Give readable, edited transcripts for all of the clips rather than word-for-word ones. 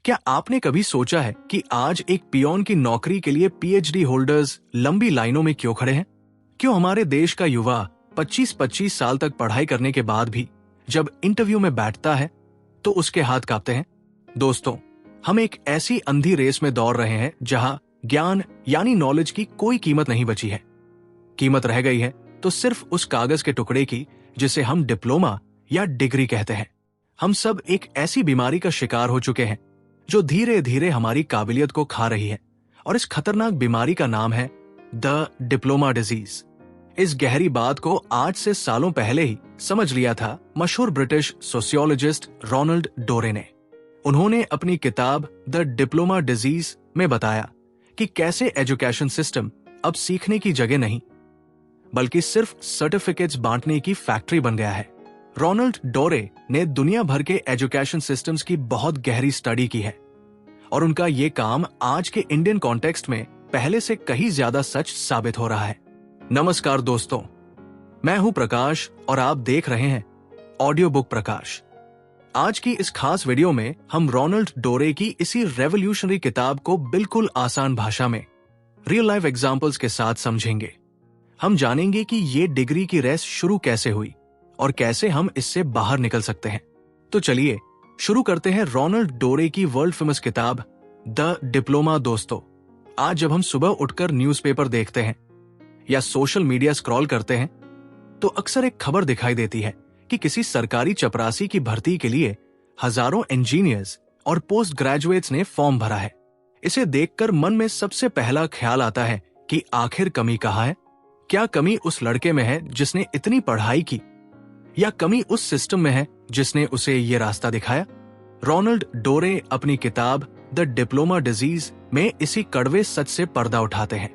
क्या आपने कभी सोचा है कि आज एक पियोन की नौकरी के लिए पीएचडी होल्डर्स लंबी लाइनों में क्यों खड़े हैं? क्यों हमारे देश का युवा 25-25 साल तक पढ़ाई करने के बाद भी जब इंटरव्यू में बैठता है तो उसके हाथ कांपते हैं? दोस्तों, हम एक ऐसी अंधी रेस में दौड़ रहे हैं जहां ज्ञान यानी नॉलेज की कोई कीमत नहीं बची है। कीमत रह गई है तो सिर्फ उस कागज के टुकड़े की जिसे हम डिप्लोमा या डिग्री कहते हैं। हम सब एक ऐसी बीमारी का शिकार हो चुके हैं जो धीरे धीरे हमारी काबिलियत को खा रही है, और इस खतरनाक बीमारी का नाम है द डिप्लोमा डिजीज। इस गहरी बात को आज से सालों पहले ही समझ लिया था मशहूर ब्रिटिश सोशियोलॉजिस्ट रोनाल्ड डोरे ने। उन्होंने अपनी किताब द डिप्लोमा डिजीज में बताया कि कैसे एजुकेशन सिस्टम अब सीखने की जगह नहीं बल्कि सिर्फ सर्टिफिकेट्स बांटने की फैक्ट्री बन गया है। रोनाल्ड डोरे ने दुनिया भर के एजुकेशन सिस्टम्स की बहुत गहरी स्टडी की है और उनका ये काम आज के इंडियन कॉन्टेक्स्ट में पहले से कहीं ज्यादा सच साबित हो रहा है। नमस्कार दोस्तों, मैं हूं प्रकाश और आप देख रहे हैं ऑडियो बुक प्रकाश। आज की इस खास वीडियो में हम रोनाल्ड डोरे की इसी रेवोल्यूशनरी किताब को बिल्कुल आसान भाषा में रियल लाइफ एग्जाम्पल्स के साथ समझेंगे। हम जानेंगे कि ये डिग्री की रेस शुरू कैसे हुई और कैसे हम इससे बाहर निकल सकते हैं। तो चलिए शुरू करते हैं रोनाल्ड डोरे की वर्ल्ड फेमस किताब द डिप्लोमा। दोस्तों, आज जब हम सुबह उठकर न्यूज़पेपर देखते हैं या सोशल मीडिया स्क्रॉल करते हैं तो अक्सर एक खबर दिखाई देती है कि किसी सरकारी चपरासी की भर्ती के लिए हजारों इंजीनियर्स और पोस्ट ग्रेजुएट्स ने फॉर्म भरा है। इसे देखकर मन में सबसे पहला ख्याल आता है कि आखिर कमी कहाँ है? क्या कमी उस लड़के में है जिसने इतनी पढ़ाई की, या कमी उस सिस्टम में है जिसने उसे ये रास्ता दिखाया? रोनाल्ड डोरे अपनी किताब द डिप्लोमा डिजीज में इसी कड़वे सच से पर्दा उठाते हैं।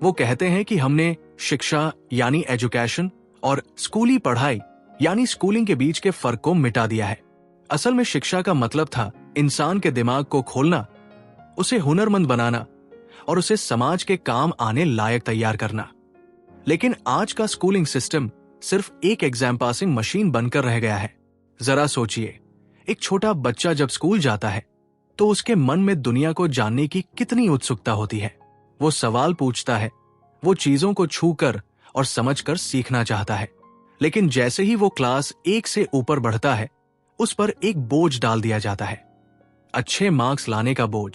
वो कहते हैं कि हमने शिक्षा यानी एजुकेशन और स्कूली पढ़ाई यानी स्कूलिंग के बीच के फर्क को मिटा दिया है। असल में शिक्षा का मतलब था इंसान के दिमाग को खोलना, उसे हुनरमंद बनाना और उसे समाज के काम आने लायक तैयार करना। लेकिन आज का स्कूलिंग सिस्टम सिर्फ एक एग्जाम पासिंग मशीन बनकर रह गया है। जरा सोचिए, एक छोटा बच्चा जब स्कूल जाता है तो उसके मन में दुनिया को जानने की कितनी उत्सुकता होती है। वो सवाल पूछता है, वो चीजों को छूकर और समझकर सीखना चाहता है। लेकिन जैसे ही वो क्लास 1 से ऊपर बढ़ता है, उस पर एक बोझ डाल दिया जाता है, अच्छे मार्क्स लाने का बोझ।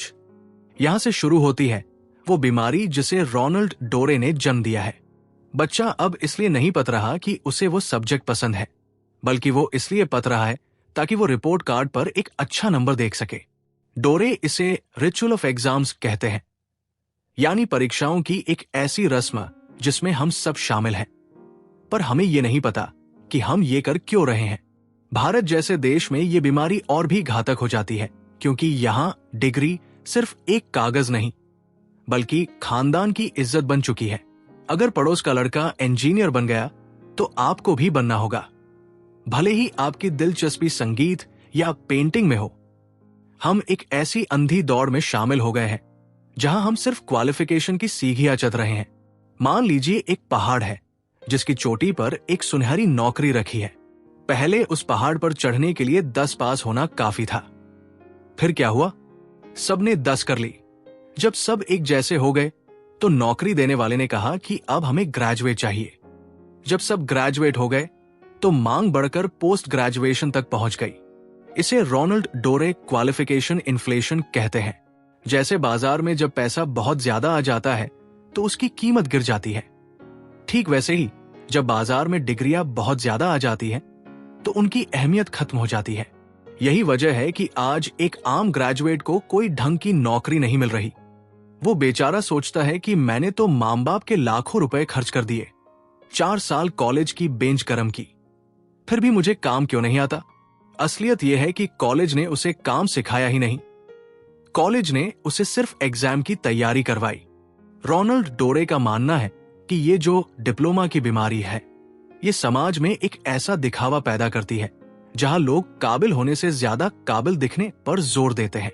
यहां से शुरू होती है वो बीमारी जिसे रोनाल्ड डोरे ने जन्म दिया है। बच्चा अब इसलिए नहीं पढ़ रहा कि उसे वो सब्जेक्ट पसंद है, बल्कि वो इसलिए पढ़ रहा है ताकि वो रिपोर्ट कार्ड पर एक अच्छा नंबर देख सके। डोरे इसे रिचुअल ऑफ एग्जाम्स कहते हैं, यानी परीक्षाओं की एक ऐसी रस्म जिसमें हम सब शामिल हैं। पर हमें ये नहीं पता कि हम ये कर क्यों रहे हैं। भारत जैसे देश में ये बीमारी और भी घातक हो जाती है, क्योंकि यहाँ डिग्री सिर्फ एक कागज नहीं बल्कि खानदान की इज्जत बन चुकी है। अगर पड़ोस का लड़का इंजीनियर बन गया तो आपको भी बनना होगा, भले ही आपकी दिलचस्पी संगीत या पेंटिंग में हो। हम एक ऐसी अंधी दौड़ में शामिल हो गए हैं जहां हम सिर्फ क्वालिफिकेशन की सीढ़ियां चढ़ रहे हैं। मान लीजिए एक पहाड़ है जिसकी चोटी पर एक सुनहरी नौकरी रखी है। पहले उस पहाड़ पर चढ़ने के लिए 10 पास होना काफी था। फिर क्या हुआ? सबने 10 कर ली। जब सब एक जैसे हो गए तो नौकरी देने वाले ने कहा कि अब हमें ग्रेजुएट चाहिए। जब सब ग्रेजुएट हो गए तो मांग बढ़कर पोस्ट ग्रेजुएशन तक पहुंच गई। इसे रोनाल्ड डोरे क्वालिफिकेशन इन्फ्लेशन कहते हैं। जैसे बाजार में जब पैसा बहुत ज्यादा आ जाता है तो उसकी कीमत गिर जाती है, ठीक वैसे ही जब बाजार में डिग्रियां बहुत ज्यादा आ जाती हैं तो उनकी अहमियत खत्म हो जाती है। यही वजह है कि आज एक आम ग्रेजुएट को कोई ढंग की नौकरी नहीं मिल रही। वो बेचारा सोचता है कि मैंने तो मां बाप के लाखों रुपए खर्च कर दिए, 4 साल कॉलेज की बेंच गरम की, फिर भी मुझे काम क्यों नहीं आता? असलियत यह है कि कॉलेज ने उसे काम सिखाया ही नहीं, कॉलेज ने उसे सिर्फ एग्जाम की तैयारी करवाई। रोनाल्ड डोरे का मानना है कि ये जो डिप्लोमा की बीमारी है, ये समाज में एक ऐसा दिखावा पैदा करती है जहां लोग काबिल होने से ज्यादा काबिल दिखने पर जोर देते हैं।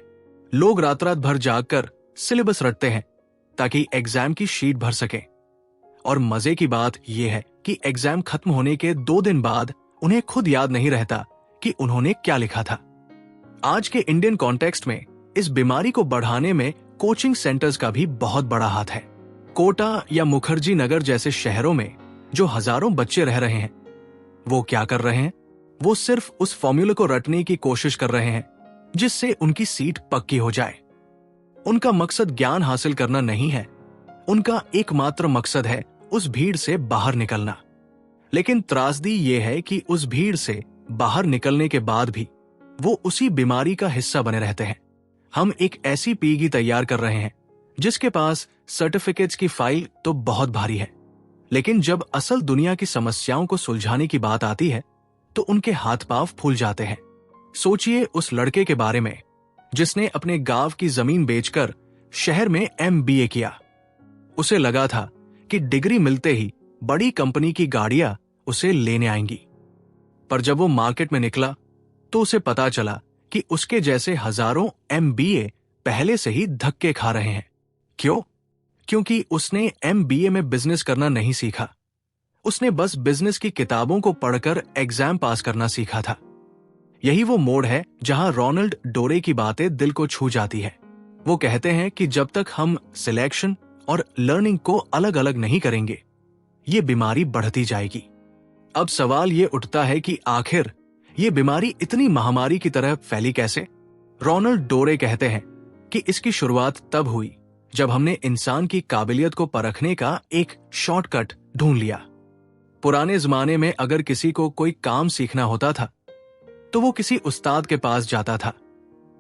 लोग रात रात भर जागकर सिलेबस रटते हैं ताकि एग्जाम की शीट भर सकें, और मजे की बात यह है कि एग्जाम खत्म होने के 2 दिन बाद उन्हें खुद याद नहीं रहता कि उन्होंने क्या लिखा था। आज के इंडियन कॉन्टेक्स्ट में इस बीमारी को बढ़ाने में कोचिंग सेंटर्स का भी बहुत बड़ा हाथ है। कोटा या मुखर्जी नगर जैसे शहरों में जो हजारों बच्चे रह रहे हैं, वो क्या कर रहे हैं? वो सिर्फ उस फॉर्मूले को रटने की कोशिश कर रहे हैं जिससे उनकी सीट पक्की हो जाए। उनका मकसद ज्ञान हासिल करना नहीं है, उनका एकमात्र मकसद है उस भीड़ से बाहर निकलना। लेकिन त्रासदी ये है कि उस भीड़ से बाहर निकलने के बाद भी वो उसी बीमारी का हिस्सा बने रहते हैं। हम एक ऐसी पीढ़ी तैयार कर रहे हैं जिसके पास सर्टिफिकेट्स की फाइल तो बहुत भारी है, लेकिन जब असल दुनिया की समस्याओं को सुलझाने की बात आती है तो उनके हाथ पांव फूल जाते हैं। सोचिए उस लड़के के बारे में जिसने अपने गांव की जमीन बेचकर शहर में MBA किया। उसे लगा था कि डिग्री मिलते ही बड़ी कंपनी की गाड़ियां उसे लेने आएंगी, पर जब वो मार्केट में निकला तो उसे पता चला कि उसके जैसे हजारों MBA पहले से ही धक्के खा रहे हैं। क्यों? क्योंकि उसने MBA में बिजनेस करना नहीं सीखा, उसने बस बिजनेस की किताबों को पढ़कर एग्जाम पास करना सीखा था। यही वो मोड़ है जहां रोनाल्ड डोरे की बातें दिल को छू जाती है। वो कहते हैं कि जब तक हम सिलेक्शन और लर्निंग को अलग अलग नहीं करेंगे, ये बीमारी बढ़ती जाएगी। अब सवाल ये उठता है कि आखिर ये बीमारी इतनी महामारी की तरह फैली कैसे? रोनाल्ड डोरे कहते हैं कि इसकी शुरुआत तब हुई जब हमने इंसान की काबिलियत को परखने का एक शॉर्टकट ढूंढ लिया। पुराने जमाने में अगर किसी को कोई काम सीखना होता था तो वो किसी उस्ताद के पास जाता था,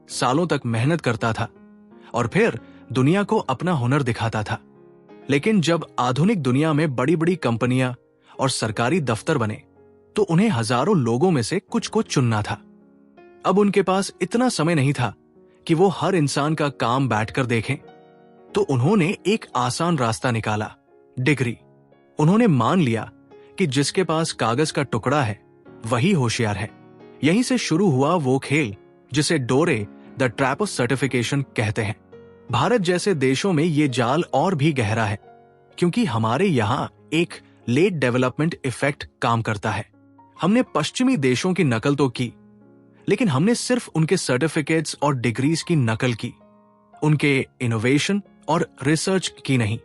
सालों तक मेहनत करता था और फिर दुनिया को अपना हुनर दिखाता था। लेकिन जब आधुनिक दुनिया में बड़ी बड़ी कंपनियां और सरकारी दफ्तर बने तो उन्हें हजारों लोगों में से कुछ को चुनना था। अब उनके पास इतना समय नहीं था कि वो हर इंसान का काम बैठकर देखें, तो उन्होंने एक आसान रास्ता निकाला, डिग्री। उन्होंने मान लिया कि जिसके पास कागज का टुकड़ा है वही होशियार है। यहीं से शुरू हुआ वो खेल जिसे डोरे द ट्रैप ऑफ सर्टिफिकेशन कहते हैं। भारत जैसे देशों में ये जाल और भी गहरा है, क्योंकि हमारे यहाँ एक लेट डेवलपमेंट इफेक्ट काम करता है। हमने पश्चिमी देशों की नकल तो की, लेकिन हमने सिर्फ उनके सर्टिफिकेट्स और डिग्रीज की नकल की, उनके इनोवेशन और रिसर्च की नहीं।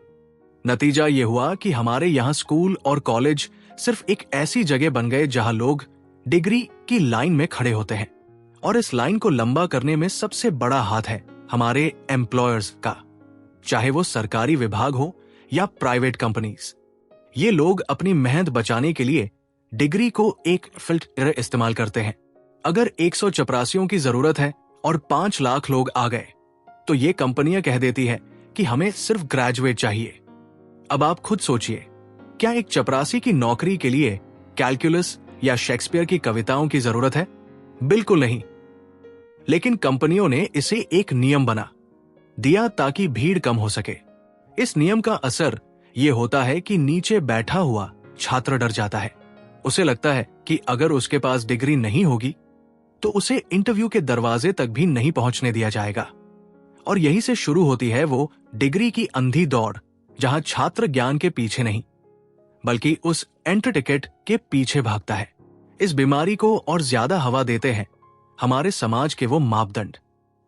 नतीजा ये हुआ कि हमारे यहाँ स्कूल और कॉलेज सिर्फ एक ऐसी जगह बन गए जहां लोग डिग्री की लाइन में खड़े होते हैं, और इस लाइन को लंबा करने में सबसे बड़ा हाथ है हमारे एम्प्लॉयर्स का, चाहे वो सरकारी विभाग हो या प्राइवेट कंपनीज। ये लोग अपनी मेहनत बचाने के लिए डिग्री को एक फिल्टर इस्तेमाल करते हैं। अगर 100 चपरासियों की जरूरत है और 5 लाख लोग आ गए तो ये कंपनियां कह देती है कि हमें सिर्फ ग्रेजुएट चाहिए। अब आप खुद सोचिए, क्या एक चपरासी की नौकरी के लिए कैलकुलस या शेक्सपियर की कविताओं की जरूरत है? बिल्कुल नहीं। लेकिन कंपनियों ने इसे एक नियम बना दिया ताकि भीड़ कम हो सके। इस नियम का असर यह होता है कि नीचे बैठा हुआ छात्र डर जाता है। उसे लगता है कि अगर उसके पास डिग्री नहीं होगी तो उसे इंटरव्यू के दरवाजे तक भी नहीं पहुंचने दिया जाएगा। और यहीं से शुरू होती है वो डिग्री की अंधी दौड़, जहां छात्र ज्ञान के पीछे नहीं बल्कि उस एंट्री टिकट के पीछे भागता है। इस बीमारी को और ज्यादा हवा देते हैं हमारे समाज के वो मापदंड,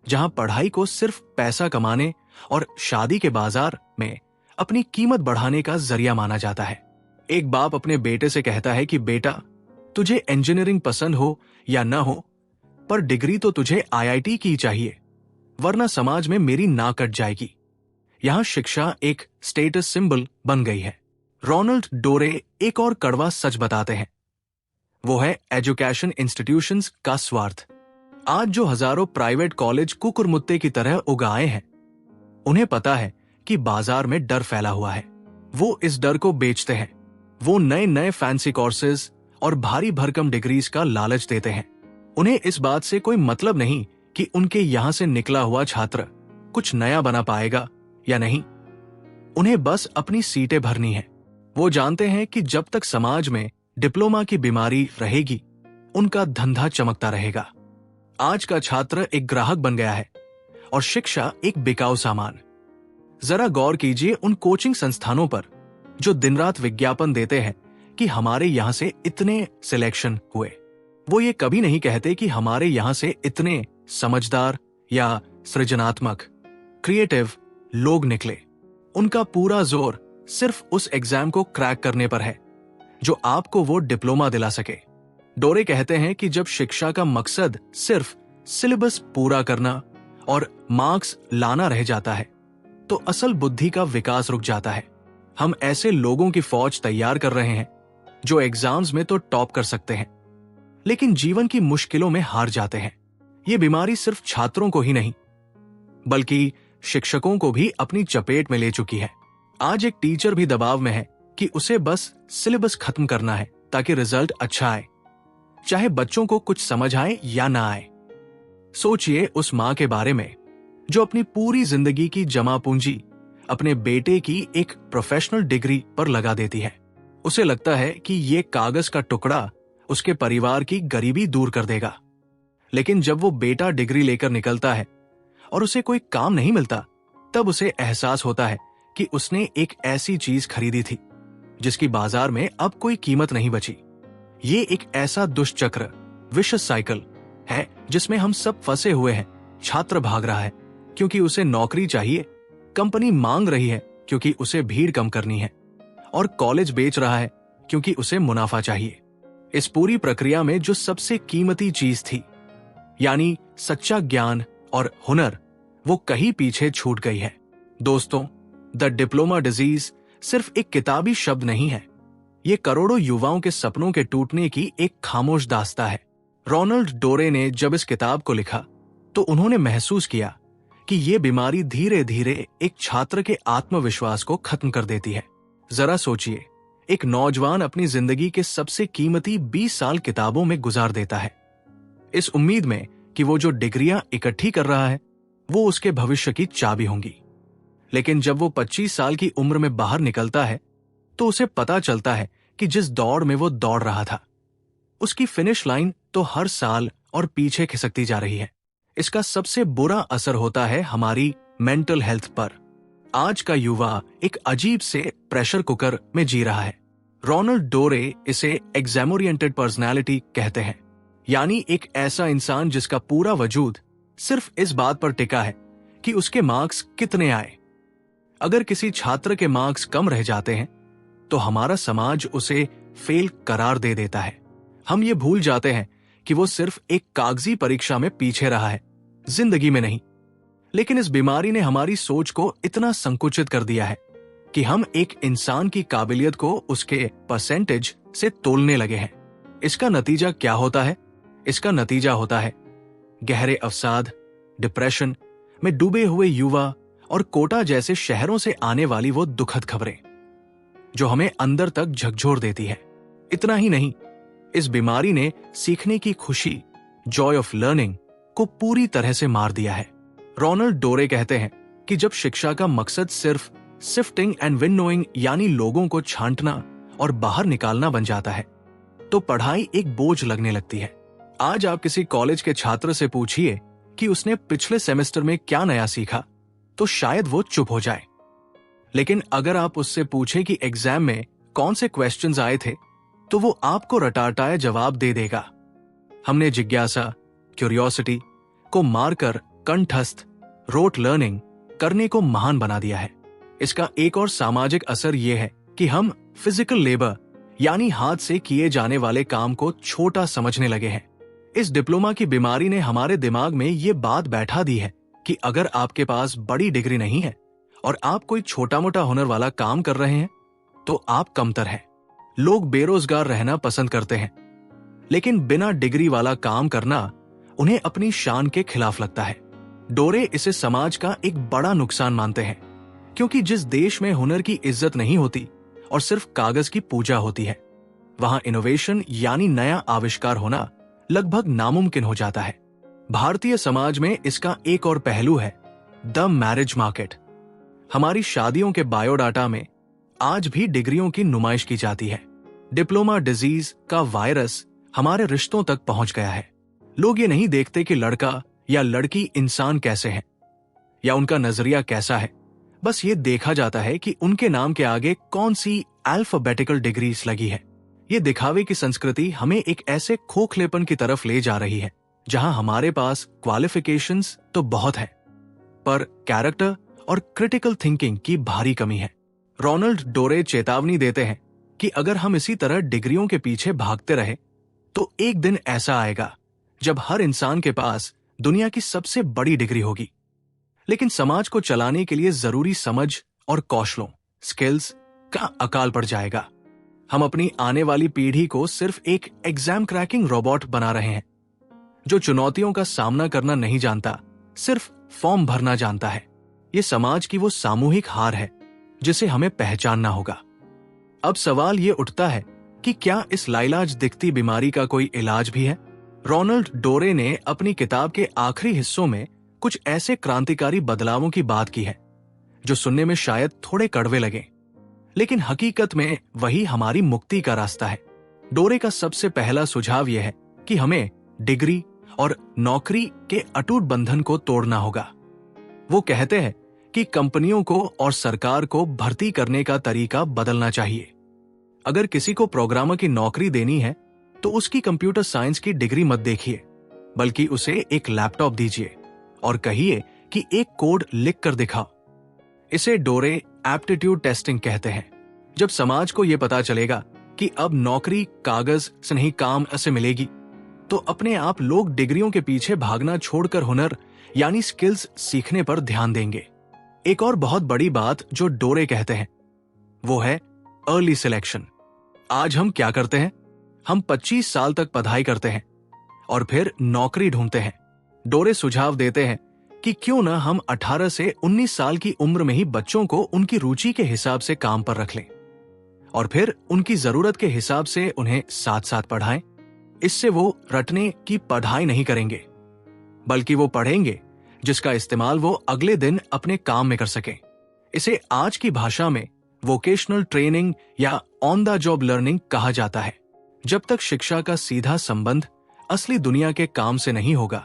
जहां पढ़ाई को सिर्फ पैसा कमाने और शादी के बाजार में अपनी कीमत बढ़ाने का जरिया माना जाता है। एक बाप अपने बेटे से कहता है कि बेटा, तुझे इंजीनियरिंग पसंद हो या ना हो, पर डिग्री तो तुझे IIT की चाहिए, वरना समाज में मेरी नाक कट जाएगी। यहां शिक्षा एक स्टेटस सिंबल बन गई है। रोनाल्ड डोरे एक और कड़वा सच बताते हैं, वो है एजुकेशन इंस्टीट्यूशंस का स्वार्थ। आज जो हजारों प्राइवेट कॉलेज कुकुरमुत्ते की तरह उगाए हैं, उन्हें पता है कि बाजार में डर फैला हुआ है। वो इस डर को बेचते हैं। वो नए नए फैंसी कोर्सेज और भारी भरकम डिग्रीज का लालच देते हैं। उन्हें इस बात से कोई मतलब नहीं कि उनके यहां से निकला हुआ छात्र कुछ नया बना पाएगा या नहीं। उन्हें बस अपनी सीटें भरनी है। वो जानते हैं कि जब तक समाज में डिप्लोमा की बीमारी रहेगी, उनका धंधा चमकता रहेगा। आज का छात्र एक ग्राहक बन गया है और शिक्षा एक बिकाऊ सामान। जरा गौर कीजिए उन कोचिंग संस्थानों पर जो दिन रात विज्ञापन देते हैं कि हमारे यहां से इतने सिलेक्शन हुए। वो ये कभी नहीं कहते कि हमारे यहां से इतने समझदार या सृजनात्मक, क्रिएटिव लोग निकले। उनका पूरा जोर सिर्फ उस एग्जाम को क्रैक करने पर है जो आपको वो डिप्लोमा दिला सके। डोरे कहते हैं कि जब शिक्षा का मकसद सिर्फ सिलेबस पूरा करना और मार्क्स लाना रह जाता है तो असल बुद्धि का विकास रुक जाता है। हम ऐसे लोगों की फौज तैयार कर रहे हैं जो एग्जाम्स में तो टॉप कर सकते हैं लेकिन जीवन की मुश्किलों में हार जाते हैं। ये बीमारी सिर्फ छात्रों को ही नहीं बल्कि शिक्षकों को भी अपनी चपेट में ले चुकी है। आज एक टीचर भी दबाव में है कि उसे बस सिलेबस खत्म करना है ताकि रिजल्ट अच्छा आए, चाहे बच्चों को कुछ समझ आए या ना आए। सोचिए उस मां के बारे में जो अपनी पूरी जिंदगी की जमा पूंजी अपने बेटे की एक प्रोफेशनल डिग्री पर लगा देती है। उसे लगता है कि ये कागज का टुकड़ा उसके परिवार की गरीबी दूर कर देगा, लेकिन जब वो बेटा डिग्री लेकर निकलता है और उसे कोई काम नहीं मिलता तब उसे एहसास होता है कि उसने एक ऐसी चीज खरीदी थी जिसकी बाजार में अब कोई कीमत नहीं बची। ये एक ऐसा दुष्चक्र, विशेष साइकिल है जिसमें हम सब फंसे हुए हैं। छात्र भाग रहा है क्योंकि उसे नौकरी चाहिए, कंपनी मांग रही है क्योंकि उसे भीड़ कम करनी है, और कॉलेज बेच रहा है क्योंकि उसे मुनाफा चाहिए। इस पूरी प्रक्रिया में जो सबसे कीमती चीज थी, यानी सच्चा ज्ञान और हुनर, वो कहीं पीछे छूट गई है। दोस्तों, द डिप्लोमा डिजीज सिर्फ एक किताबी शब्द नहीं है, ये करोड़ों युवाओं के सपनों के टूटने की एक खामोश दास्तां है। रोनाल्ड डोरे ने जब इस किताब को लिखा तो उन्होंने महसूस किया कि ये बीमारी धीरे धीरे एक छात्र के आत्मविश्वास को खत्म कर देती है। जरा सोचिए, एक नौजवान अपनी जिंदगी के सबसे कीमती 20 साल किताबों में गुजार देता है, इस उम्मीद में कि वो जो डिग्रियां इकट्ठी कर रहा है वो उसके भविष्य की चाबी होंगी। लेकिन जब वो 25 साल की उम्र में बाहर निकलता है तो उसे पता चलता है कि जिस दौड़ में वो दौड़ रहा था उसकी फिनिश लाइन तो हर साल और पीछे खिसकती जा रही है। इसका सबसे बुरा असर होता है हमारी मेंटल हेल्थ पर। आज का युवा एक अजीब से प्रेशर कुकर में जी रहा है। रोनाल्ड डोरे इसे एग्जाम ओरिएंटेड पर्सनैलिटी कहते हैं, यानी एक ऐसा इंसान जिसका पूरा वजूद सिर्फ इस बात पर टिका है कि उसके मार्क्स कितने आए। अगर किसी छात्र के मार्क्स कम रह जाते हैं तो हमारा समाज उसे फेल करार दे देता है। हम ये भूल जाते हैं कि वो सिर्फ एक कागजी परीक्षा में पीछे रहा है, जिंदगी में नहीं। लेकिन इस बीमारी ने हमारी सोच को इतना संकुचित कर दिया है कि हम एक इंसान की काबिलियत को उसके परसेंटेज से तोलने लगे हैं। इसका नतीजा क्या होता है? इसका नतीजा होता है गहरे अवसाद, डिप्रेशन में डूबे हुए युवा और कोटा जैसे शहरों से आने वाली वो दुखद खबरें जो हमें अंदर तक झकझोर देती है। इतना ही नहीं, इस बीमारी ने सीखने की खुशी, जॉय ऑफ लर्निंग को पूरी तरह से मार दिया है। रोनाल्ड डोरे कहते हैं कि जब शिक्षा का मकसद सिर्फ सिफ्टिंग एंड विनोइंग यानी लोगों को छांटना और बाहर निकालना बन जाता है तो पढ़ाई एक बोझ लगने लगती है। आज आप किसी कॉलेज के छात्र से पूछिए कि उसने पिछले सेमेस्टर में क्या नया सीखा तो शायद वो चुप हो जाए। लेकिन अगर आप उससे पूछे कि एग्जाम में कौन से क्वेश्चंस आए थे तो वो आपको रटाटाया जवाब दे देगा। हमने जिज्ञासा, क्यूरियोसिटी को मारकर कंठस्थ रोट लर्निंग करने को महान बना दिया है। इसका एक और सामाजिक असर यह है कि हम फिजिकल लेबर यानी हाथ से किए जाने वाले काम को छोटा समझने लगे हैं। इस डिप्लोमा की बीमारी ने हमारे दिमाग में ये बात बैठा दी है कि अगर आपके पास बड़ी डिग्री नहीं है और आप कोई छोटा मोटा हुनर वाला काम कर रहे हैं तो आप कमतर हैं। लोग बेरोजगार रहना पसंद करते हैं, लेकिन बिना डिग्री वाला काम करना उन्हें अपनी शान के खिलाफ लगता है। डोरे इसे समाज का एक बड़ा नुकसान मानते हैं, क्योंकि जिस देश में हुनर की इज्जत नहीं होती और सिर्फ कागज की पूजा होती है, वहां इनोवेशन यानी नया आविष्कार होना लगभग नामुमकिन हो जाता है। भारतीय समाज में इसका एक और पहलू है, द मैरिज मार्केट। हमारी शादियों के बायोडाटा में आज भी डिग्रियों की नुमाइश की जाती है। डिप्लोमा डिजीज का वायरस हमारे रिश्तों तक पहुंच गया है। लोग ये नहीं देखते कि लड़का या लड़की इंसान कैसे हैं या उनका नजरिया कैसा है, बस ये देखा जाता है कि उनके नाम के आगे कौन सी अल्फाबेटिकल डिग्रीज लगी है। ये दिखावे की संस्कृति हमें एक ऐसे खोखलेपन की तरफ ले जा रही है जहां हमारे पास क्वालिफिकेशंस तो बहुत है, पर कैरेक्टर और क्रिटिकल थिंकिंग की भारी कमी है। रोनाल्ड डोरे चेतावनी देते हैं कि अगर हम इसी तरह डिग्रियों के पीछे भागते रहे तो एक दिन ऐसा आएगा जब हर इंसान के पास दुनिया की सबसे बड़ी डिग्री होगी, लेकिन समाज को चलाने के लिए जरूरी समझ और कौशलों स्किल्स का अकाल पड़ जाएगा। हम अपनी आने वाली पीढ़ी को सिर्फ एक एग्जाम क्रैकिंग रोबोट बना रहे हैं जो चुनौतियों का सामना करना नहीं जानता, सिर्फ फॉर्म भरना जानता है। ये समाज की वो सामूहिक हार है जिसे हमें पहचानना होगा। अब सवाल ये उठता है कि क्या इस लाइलाज दिखती बीमारी का कोई इलाज भी है? रोनाल्ड डोरे ने अपनी किताब के आखिरी हिस्सों में कुछ ऐसे क्रांतिकारी बदलावों की बात की है जो सुनने में शायद थोड़े कड़वे लगे, लेकिन हकीकत में वही हमारी मुक्ति का रास्ता है। डोरे का सबसे पहला सुझाव यह है कि हमें डिग्री और नौकरी के अटूट बंधन को तोड़ना होगा। वो कहते हैं कि कंपनियों को और सरकार को भर्ती करने का तरीका बदलना चाहिए। अगर किसी को प्रोग्रामर की नौकरी देनी है तो उसकी कंप्यूटर साइंस की डिग्री मत देखिए, बल्कि उसे एक लैपटॉप दीजिए और कहिए कि एक कोड लिख कर दिखाओ। इसे डोरे एप्टीट्यूड टेस्टिंग कहते हैं। जब समाज को यह पता चलेगा कि अब नौकरी कागज से नहीं काम से मिलेगी, तो अपने आप लोग डिग्रियों के पीछे भागना छोड़कर हुनर यानी स्किल्स सीखने पर ध्यान देंगे। एक और बहुत बड़ी बात जो डोरे कहते हैं वो है अर्ली सिलेक्शन। आज हम क्या करते हैं? हम 25 साल तक पढ़ाई करते हैं और फिर नौकरी ढूंढते हैं। डोरे सुझाव देते हैं कि क्यों ना हम 18 से 19 साल की उम्र में ही बच्चों को उनकी रुचि के हिसाब से काम पर रख लें और फिर उनकी जरूरत के हिसाब से उन्हें साथ साथ पढ़ाएं। इससे वो रटने की पढ़ाई नहीं करेंगे, बल्कि वो पढ़ेंगे जिसका इस्तेमाल वो अगले दिन अपने काम में कर सकें। इसे आज की भाषा में वोकेशनल ट्रेनिंग या ऑन द जॉब लर्निंग कहा जाता है। जब तक शिक्षा का सीधा संबंध असली दुनिया के काम से नहीं होगा,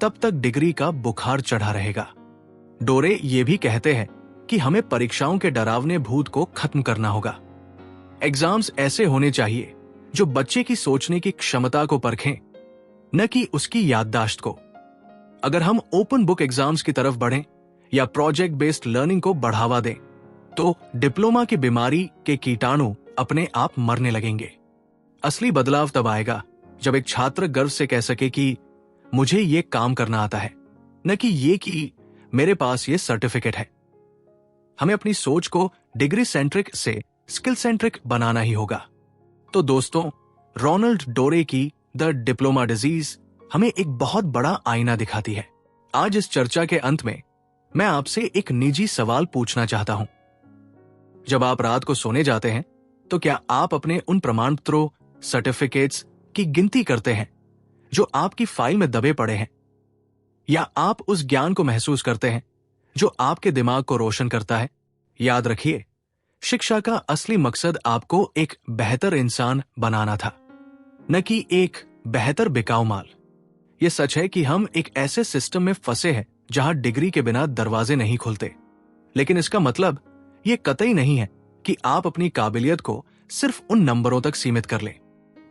तब तक डिग्री का बुखार चढ़ा रहेगा। डोरे ये भी कहते हैं कि हमें परीक्षाओं के डरावने भूत को खत्म करना होगा। एग्जाम्स ऐसे होने चाहिए जो बच्चे की सोचने की क्षमता को परखें, न कि उसकी याददाश्त को। अगर हम ओपन बुक एग्जाम्स की तरफ बढ़ें या प्रोजेक्ट बेस्ड लर्निंग को बढ़ावा दें, तो डिप्लोमा की बीमारी के कीटाणु अपने आप मरने लगेंगे। असली बदलाव तब आएगा जब एक छात्र गर्व से कह सके कि मुझे ये काम करना आता है, न कि ये कि मेरे पास ये सर्टिफिकेट है। हमें अपनी सोच को डिग्री सेंट्रिक से स्किल सेंट्रिक बनाना ही होगा। तो दोस्तों, रोनाल्ड डोरे की द डिप्लोमा डिजीज हमें एक बहुत बड़ा आईना दिखाती है। आज इस चर्चा के अंत में मैं आपसे एक निजी सवाल पूछना चाहता हूं। जब आप रात को सोने जाते हैं तो क्या आप अपने उन प्रमाण पत्रों सर्टिफिकेट्स की गिनती करते हैं जो आपकी फाइल में दबे पड़े हैं, या आप उस ज्ञान को महसूस करते हैं जो आपके दिमाग को रोशन करता है? याद रखिए, शिक्षा का असली मकसद आपको एक बेहतर इंसान बनाना था, न कि एक बेहतर बिकाऊ माल। यह सच है कि हम एक ऐसे सिस्टम में फंसे हैं जहां डिग्री के बिना दरवाजे नहीं खुलते, लेकिन इसका मतलब यह कतई नहीं है कि आप अपनी काबिलियत को सिर्फ उन नंबरों तक सीमित कर लें।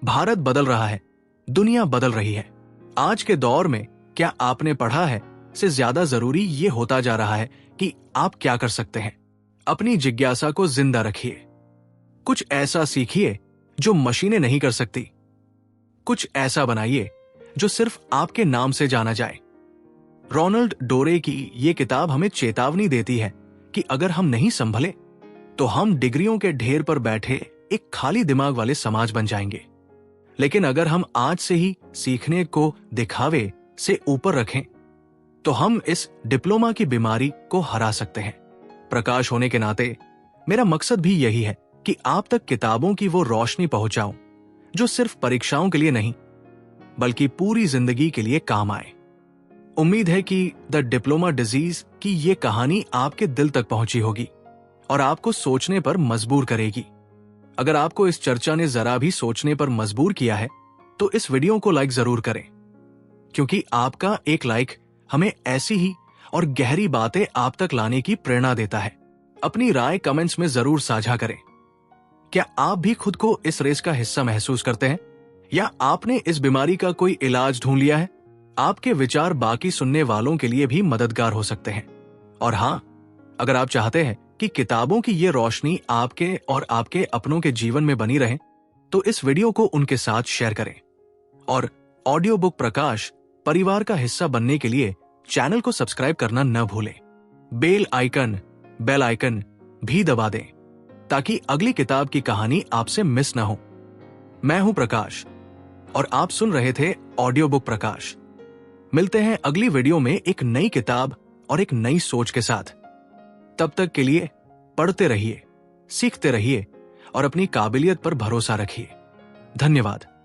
भारत बदल रहा है, दुनिया बदल रही है। आज के दौर में क्या आपने पढ़ा है से ज्यादा जरूरी ये होता जा रहा है कि आप क्या कर सकते हैं। अपनी जिज्ञासा को जिंदा रखिए। कुछ ऐसा सीखिए जो मशीनें नहीं कर सकती। कुछ ऐसा बनाइए जो सिर्फ आपके नाम से जाना जाए। रोनाल्ड डोरे की ये किताब हमें चेतावनी देती है कि अगर हम नहीं संभले तो हम डिग्रियों के ढेर पर बैठे एक खाली दिमाग वाले समाज बन जाएंगे। लेकिन अगर हम आज से ही सीखने को दिखावे से ऊपर रखें तो हम इस डिप्लोमा की बीमारी को हरा सकते हैं। प्रकाश होने के नाते मेरा मकसद भी यही है कि आप तक किताबों की वो रोशनी पहुंचाऊं जो सिर्फ परीक्षाओं के लिए नहीं, बल्कि पूरी जिंदगी के लिए काम आए। उम्मीद है कि द डिप्लोमा डिजीज की ये कहानी आपके दिल तक पहुंची होगी और आपको सोचने पर मजबूर करेगी। अगर आपको इस चर्चा ने जरा भी सोचने पर मजबूर किया है तो इस वीडियो को लाइक जरूर करें, क्योंकि आपका एक लाइक हमें ऐसी ही और गहरी बातें आप तक लाने की प्रेरणा देता है। अपनी राय कमेंट्स में जरूर साझा करें। क्या आप भी खुद को इस रेस का हिस्सा महसूस करते हैं, या आपने इस बीमारी का कोई इलाज ढूंढ लिया है? आपके विचार बाकी सुनने वालों के लिए भी मददगार हो सकते हैं। और हाँ, अगर आप चाहते हैं कि किताबों की ये रोशनी आपके और आपके अपनों के जीवन में बनी रहे, तो इस वीडियो को उनके साथ शेयर करें। और ऑडियो बुक प्रकाश परिवार का हिस्सा बनने के लिए चैनल को सब्सक्राइब करना न भूलें। बेल आइकन भी दबा दें ताकि अगली किताब की कहानी आपसे मिस न हो। मैं हूं प्रकाश और आप सुन रहे थे ऑडियो बुक प्रकाश। मिलते हैं अगली वीडियो में एक नई किताब और एक नई सोच के साथ। तब तक के लिए पढ़ते रहिए, सीखते रहिए और अपनी काबिलियत पर भरोसा रखिए। धन्यवाद।